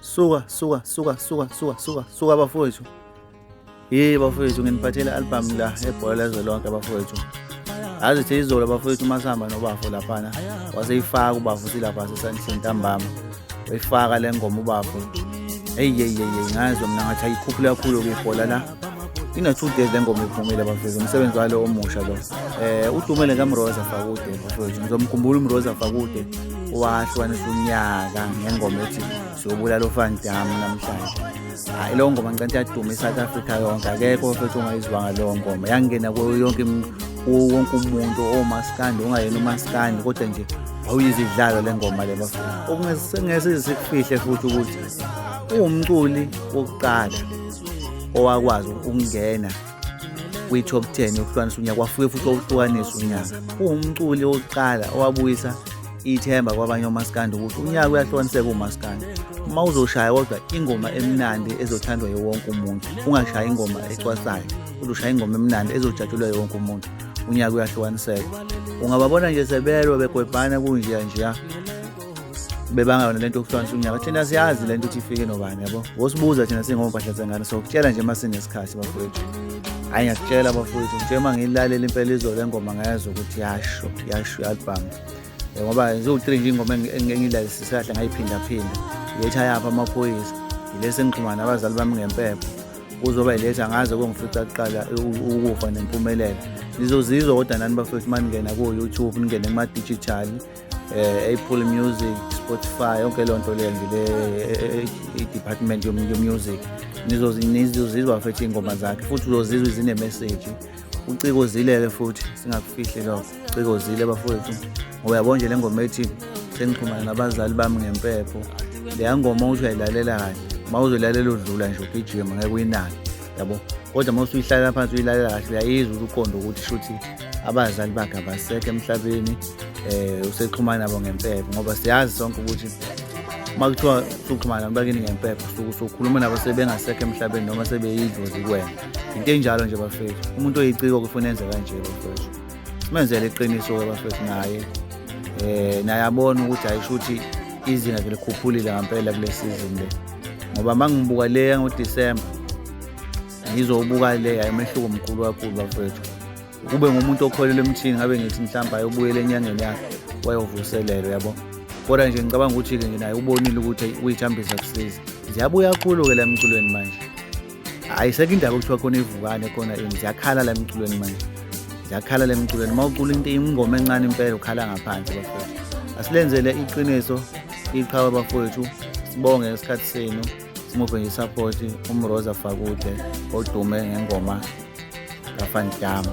Suka bafowethu. Bafowethu nginiphathele album la ebhola lezolonke bafowethu. Yazi thi izolo bafowethu masihamba nobafo laphana waseyifaka ubafo silapha sesandleni ntambama. Wayifaka le ngoma ubafo. Ngazwe mina ngathi ayikhuphula kakhulu kwibhola la. Ina-2 days le ngoma iphumile bafowethu. Umsebenzi walo omusha lo. Udumele kaMroza Fakude bafowethu. Ngizomkhumbula uMroza Fakude owahlukanisa unyaka ngengoma ethi siyobulala uFan Damme namhlanje. Hayi lo ngoma ngicela yaduma eSouth Africa yonke. Akekho bafowethu ongayizwanga lo ngoma. Yangena kuyo yonke wonke umuntu omaskandi ongayena umaskandi kodwa nje awuyizidlalo le ngoma le bafowethu. Okungese sikufihle futhi ukuthi uwumculi wokuqala owakwazi ukungena kwi-top 10 yokuhlukanisa unyaka wafike futhi ukuhlukanisa unyaka. Uwumculi wokuqala owabuyisa ithemba kwabanye omaskandi ukuthi unyaka uyahlukaniseka umaskandi. Uma uzoshaya kodwa ingoma emnandi ezothandwa yewonke umuntu, ungashaya ingoma ecwasayo, uzoshaya ingoma emnandi ezojatshulwa yewonke umuntu, unyaka uyahlukaniseka. Ungababona nje sebelwa begwebhana kunje nje bebanga lento yokuhlukanisa unyaka. Thina siyazi lento ukuthi ifike nobani yabo. Wosibuza thina singompahla zengane sokutshela nje masinesikhathi bafowethu. Hayi ngiyakutshela bafowethu nje uma ngilalela impela izolo lengoma ngayezwa ukuthi yasho album. Ngoba nje 3 ingoma engilalisisa kahle ngayiphinda yetha yapha amaphoyisa ilese ngixhumana nabazali bami ngempepho kuzoba iletha ngaze kongifica kuqala ukufa nempumelelo. Nizozizwa kodwa nani bafowethu maningena ku YouTube ningene kuma digital Apple Music, Spotify yonke lonto le ngile department music. Nizozizwa futhi ingoma zakhe futhi uzozizwa izine message. Uciko zilele futhi singakufihle lokho. Uciko zile bafowethu. Ngoba yabona nje le ngoma ethi sengixhumana nabazali bami ngempepho. Le ngoma uthi uyayilalela kahle. Mawuzolalela udlula nje ugijima ngeke uyinaki. Yabo. Kodwa mawuthi uyihlalela phansi uyilalela kahle uyayizwa uqondo ukuthi shuthi abazali bakhe abasekho emhlabeni. Usexhumana nabo ngempepho ngoba siyazi sonke ukuthi makuthiwa uxhumana nabakini ngempepho usukhuluma nabo sebengasekho emhlabeni noma sebeyidlozi kuwena. Into enjalo nje bafethu. Umuntu oyiciko kufuna enze kanje bafethu. Simenzele iqiniso ke bafethu naye abona ukuthi ayishuthi izinga likhuphulile ngempela kule season le. Ngoba mangibuka le ngoDisemba ngizobuka le ayimehluko omkhulu kakhulu bafethu. Kube ngumuntu okholelwe emthini ngabe ngithi mhlamba ayobuyela enyangeni yakhe wayovuselelo yabo. Kodwa nje ngicabanga ukuthi ke naye ubonile ukuthi uyithambisa kusiza. Ziyabuya kakhulu ke la emculweni manje. Ayiseke indaba ukuthiwa khona ivukane khona ziyakhala la emculweni manje. Ziyakhala la emculweni mawucula into ingoma encane impela ukhala ngaphansi bafethu. Asilenzele iqiniso iqhawe bafowethu. Sibonge ngesikhathi senu. Simuphe nje support uMroza Fakude odume ngengoma kaFan Damme.